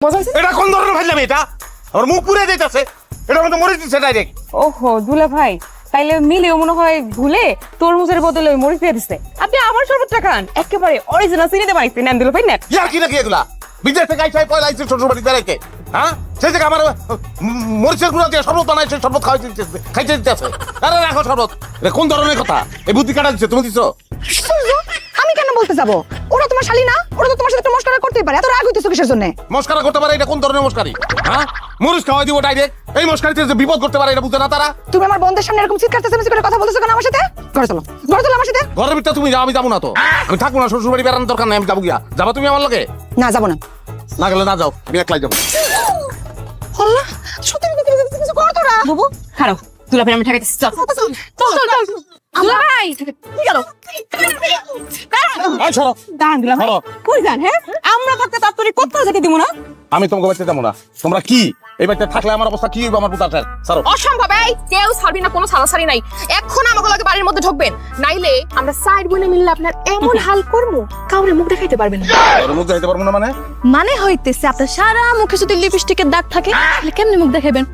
এটা কোন ধরনের ফাইলাম? এটা আমার মুখ পুড়ে যাইতেছে, এটা মতো মরে দিচ্ছে ডাইরেক্ট। ওহো দুলা ভাই, তাইলে মিলেও মনে হয় ভুলে তরমুজের বদলে ওই মরিচ দিয়ে দিচ্ছে। আপনি আমার শরবতটা খান, একেবারে অরিজিনাল চিনিতে বানাইছি। নেন দুলা ভাই নেন। ইয়ার কি নাকি এগুলা? বিদেশ থেকে আইসাই পয়লা আইছে শ্বশুর বাড়িতে রেখে, হ্যাঁ সেই থেকে আমার মরিচের গুঁড়া দিয়ে শরবত বানাইছে, শরবত খাইতে দিতেছে। আরে রাখো শরবত। এটা কোন ধরনের কথা? এই বুদ্ধি কাটা দিচ্ছে তুমি দিছো? আমি কেন বলতে যাব? ওরা তোমার শালী না? ওরা তো তোমার সাথে একটু মস্করা করতেই পারে। এত রাগ হইতেছো কিসের জন্য? মস্কারা করতে পারে? এটা কোন ধরনের মস্কারি? হ্যাঁ মরিচ খাওয়াই দিব ডাইরেক্ট। এই মস্কারিতে যে বিপদ করতে পারে এটা বুঝে না তারা। তুমি আমার বোনদের সামনে এরকম চিৎকার চেঁচামেচি করে কথা বলতেছো কেন আমার সাথে? ঘরে চলো, ঘরে চলো আমার সাথে। ঘরের ভিতরে তুমি যাও, আমি যাবো না তো। আমি থাকবো না, শ্বশুর বাড়ি বেড়ানোর দরকার নেই, আমি যাবো গিয়া। যাবো তুমি আমার লগে? না যাবো না। না গেলে না যাও, আমি একলাই যাবো। আল্লাহ, সত্যি কিছু করো তোরা। বুবু খারাপ, দুলা ভাই আমি ঠেকাইতেছি। চল চল চল। দুলা ভাই কি গেল? এই সরো। দাঁড়ান দুলা ভাই, চলো। কই যান? হ্যাঁ আমরা থাকতে তাড়াতাড়ি কোথাও যেতে দিব না। আমি তোমাকে বাড়িতে যাবো না। তোমরা কি এই বাড়িতে থাকলে আমার অবস্থা কি হইব? আমার পুতার সারো। অসম্ভব। এই কেউ ছাড়বি না, কোনো ছাড়াছাড়ি নাই। এখন আমাকে লাগে বাড়ির মধ্যে ঢুকবেন, নাইলে আমরা সাইড বনে মিললে আপনার এমন হাল করবো কাউরে মুখ দেখাইতে পারবেন না। তোর মুখ দেখাইতে পারবো না মানে? মানে হইতেছে আপনার সারা মুখে যদি লিপস্টিকের দাগ থাকে তাহলে কেমনে মুখ দেখাবেন?